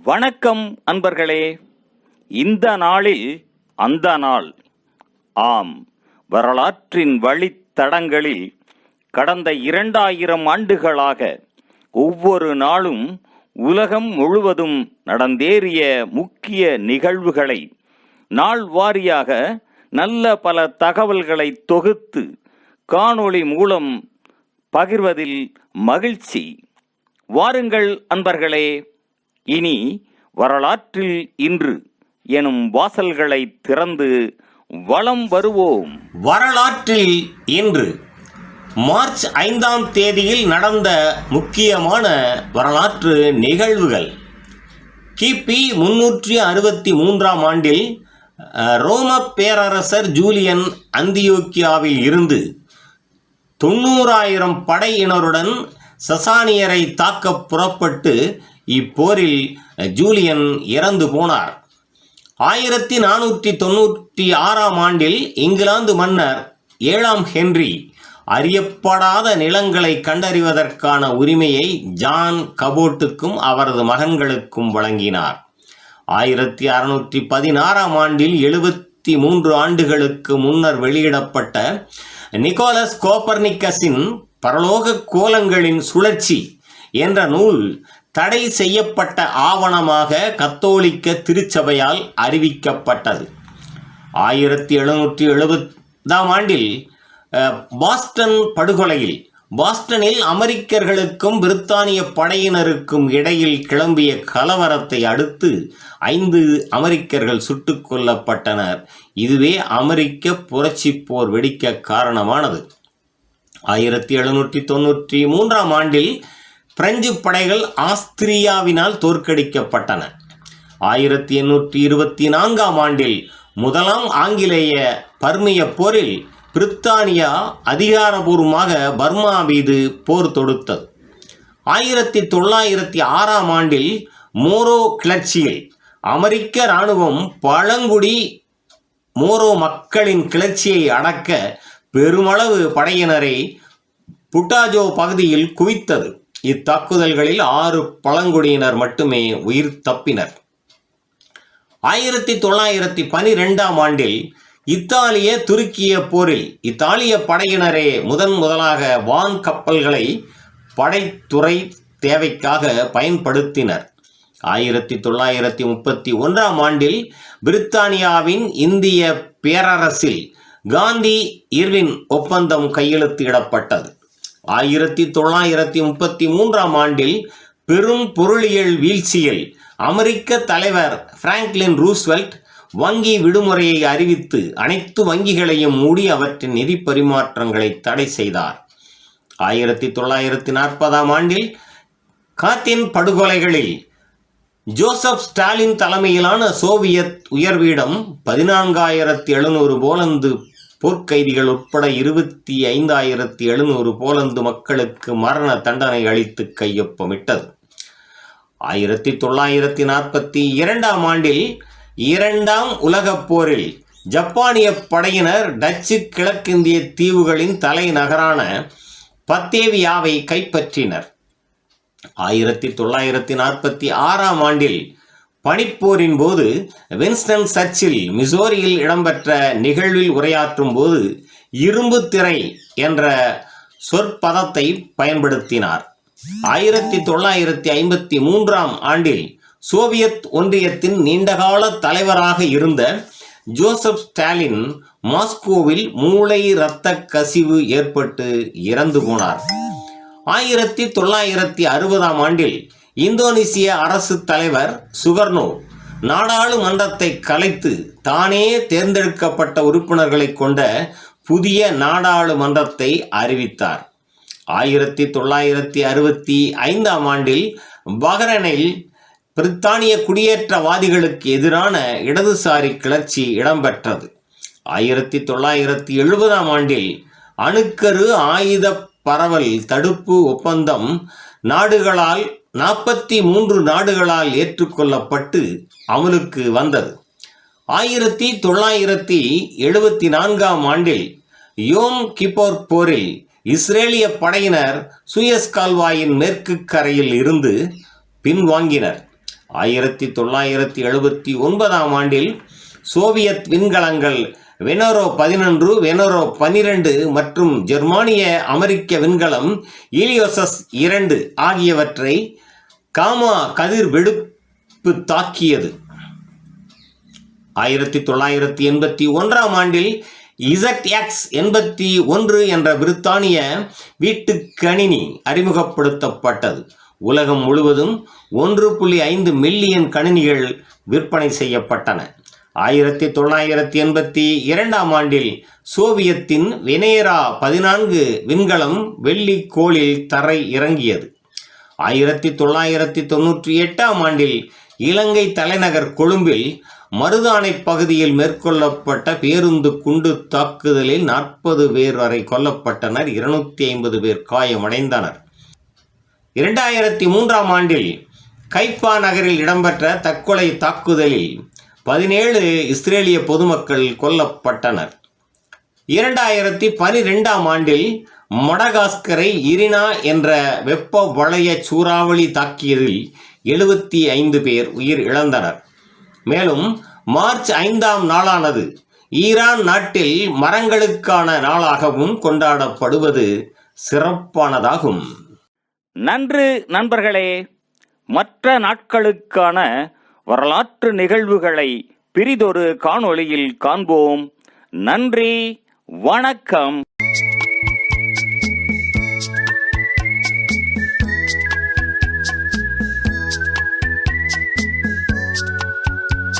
வணக்கம் அன்பர்களே. இந்த நாளில் அந்த நாள். ஆம், வரலாற்றின் வழித்தடங்களில் கடந்த 2000 ஆண்டுகளாக ஒவ்வொரு நாளும் உலகம் முழுவதும் நடந்தேறிய முக்கிய நிகழ்வுகளை நாள் வாரியாக நல்ல பல தகவல்களை தொகுத்து காணொளி மூலம் பகிர்வதில் மகிழ்ச்சி. வாருங்கள் அன்பர்களே, இனி வரலாற்றில் இன்று எனும் வாசல்களை திறந்து வலம் வருவோம். வரலாற்றில் இன்று மார்ச் 5ஆம் தேதியில் நடந்த முக்கியமான வரலாற்று நிகழ்வுகள். கிபி 363ஆம் ஆண்டில் ரோம பேரரசர் ஜூலியன் அந்தியோக்கியாவில் இருந்து 90,000 படையினருடன் சசானியரை தாக்க புறப்பட்டு இப்போரில் ஜூலியன் இறந்து போனார். 1496ஆம் ஆண்டில் இங்கிலாந்து மன்னர் 7ஆம் ஹென்றி அறியப்படாத நிலங்களை கண்டறிவதற்கான உரிமையை ஜான் கபோட்டுக்கும் அவரது மகன்களுக்கும் வழங்கினார். 1616ஆம் ஆண்டில் 73 ஆண்டுகளுக்கு முன்னர் வெளியிடப்பட்ட நிக்கோலஸ் கோப்பர்னிக்கஸின் பரலோக கோலங்களின் சுழற்சி என்ற நூல் தடை செய்யப்பட்ட ஆவணமாக கத்தோலிக்க திருச்சபையால் அறிவிக்கப்பட்டது. 1770ஆம் ஆண்டில் பாஸ்டன் படுகொலையில் பாஸ்டனில் அமெரிக்கர்களுக்கும் பிரித்தானிய படையினருக்கும் இடையில் கிளம்பிய கலவரத்தை அடுத்து 5 அமெரிக்கர்கள் சுட்டுக் கொல்லப்பட்டனர். இதுவே அமெரிக்க புரட்சிப் போர் வெடிக்க காரணமானது. 1793ஆம் ஆண்டில் பிரெஞ்சு படைகள் ஆஸ்திரியாவினால் தோற்கடிக்கப்பட்டன. 1824ஆம் ஆண்டில் முதலாம் ஆங்கிலேய பர்மிய போரில் பிரித்தானியா அதிகாரபூர்வமாக பர்மா மீது போர் தொடுத்தது. 1906ஆம் ஆண்டில் மோரோ கிளர்ச்சியில் அமெரிக்க இராணுவம் பழங்குடி மோரோ மக்களின் கிளர்ச்சியை அடக்க பெருமளவு படையினரை புட்டாஜோ பகுதியில் குவித்தது. இத்தாக்குதல்களில் 6 பழங்குடியினர் மட்டுமே உயிர் தப்பினர். 1912ஆம் ஆண்டில் இத்தாலிய துருக்கிய போரில் இத்தாலிய படையினரே முதலாக வான் கப்பல்களை படைத்துறை தேவைக்காக பயன்படுத்தினர். 1931ஆம் ஆண்டில் பிரித்தானியாவின் இந்திய பேரரசில் காந்தி இர்வின் ஒப்பந்தம் கையெழுத்திடப்பட்டது. 1933ஆம் ஆண்டில் பெரும் பொருளியல் வீழ்ச்சியில் அமெரிக்க தலைவர் பிராங்க்லின் ரூஸ்வெல்ட் வங்கி விடுமுறையை அறிவித்து அனைத்து வங்கிகளையும் மூடி அவற்றின் நிதி பரிமாற்றங்களை தடை செய்தார். 1940ஆம் ஆண்டில் காத்தின் படுகொலைகளில் ஜோசப் ஸ்டாலின் தலைமையிலான சோவியத் உயர்வீடம் 14,700 போலந்து போர்க்கைதிகள் உட்பட 25,700 போலந்து மக்களுக்கு மரண தண்டனை அளித்து கையொப்பமிட்டது. 1942ஆம் ஆண்டில் 2ஆம் உலகப் போரில் ஜப்பானிய படையினர் டச்சு கிழக்கிந்திய தீவுகளின் தலைநகரான பத்தேவியாவை கைப்பற்றினர். 1946ஆம் ஆண்டில் பனிப்போரின் போது வின்ஸ்டன் சர்ச்சில் மிசோரியில் இடம்பெற்ற நிகழ்வில் உரையாற்றும் போது இரும்பு திரை என்ற சொற்பதத்தை பயன்படுத்தினார். 1953ஆம் ஆண்டில் சோவியத் ஒன்றியத்தின் நீண்டகால தலைவராக இருந்த ஜோசப் ஸ்டாலின் மாஸ்கோவில் மூளை இரத்த கசிவு ஏற்பட்டு இறந்து போனார். 1960ஆம் ஆண்டில் இந்தோனேசிய அரசு தலைவர் சுகர்னோ நாடாளுமன்றத்தை கலைத்து தானே தேர்ந்தெடுக்கப்பட்ட உறுப்பினர்களை கொண்ட புதிய நாடாளுமன்றத்தை அறிவித்தார். 1965ஆம் ஆண்டில் பஹ்ரைனில் பிரித்தானிய குடியேற்றவாதிகளுக்கு எதிரான இடதுசாரி கிளர்ச்சி இடம்பெற்றது. 1970ஆம் ஆண்டில் அணுக்கரு ஆயுத பரவல் தடுப்பு ஒப்பந்தம் 43 நாடுகளால் ஏற்றுக்கொள்ளப்பட்டு அமலுக்கு வந்தது. 1974ஆம் ஆண்டில் யோம் கிப்போர் போரில் இஸ்ரேலிய படையினர் சூயஸ் கால்வாயின் மேற்கு கரையில் இருந்து பின்வாங்கினர். 1979ஆம் ஆண்டில் சோவியத் விண்கலங்கள் வெனோரோ 11, வெனோரோ 12 மற்றும் ஜெர்மானிய அமெரிக்க விண்கலம் ஈலியோசஸ் 2 ஆகியவற்றை காமா கதிர் வெடிப்பு தாக்கியது. 1981ஆம் ஆண்டில் ZX81 என்ற பிரித்தானிய வீட்டுக்கணினி அறிமுகப்படுத்தப்பட்டது. உலகம் முழுவதும் 1.5 மில்லியன் கணினிகள் விற்பனை செய்யப்பட்டன. 1982ஆம் ஆண்டில் சோவியத்தின் வெனேரா 14 விண்கலம் வெள்ளிக்கோளில் தரை இறங்கியது. 1998ஆம் ஆண்டில் இலங்கை தலைநகர் கொழும்பில் மருதானை பகுதியில் மேற்கொள்ளப்பட்ட பேருந்து குண்டு தாக்குதலில் 40 பேர் வரை கொல்லப்பட்டனர், 250 பேர் காயமடைந்தனர். 2003ஆம் ஆண்டில் கைஃபா நகரில் இடம்பெற்ற தற்கொலை தாக்குதலில் 17 இஸ்ரேலிய பொதுமக்கள் கொல்லப்பட்டனர். 2012ஆம் ஆண்டில் மடகாஸ்கரை இரினா என்ற வெப்ப வலய சூறாவளி தாக்கியதில் 75 பேர் உயிர் இழந்தனர். மேலும் மார்ச் 5ஆம் நாளானது ஈரான் நாட்டில் மரங்களுக்கான நாளாகவும் கொண்டாடப்படுவது சிறப்பானதாகும். நன்று நண்பர்களே. மற்ற நாட்களுக்கான வரலாற்று நிகழ்வுகளை பிறிதொரு காணொளியில் காண்போம். நன்றி, வணக்கம்.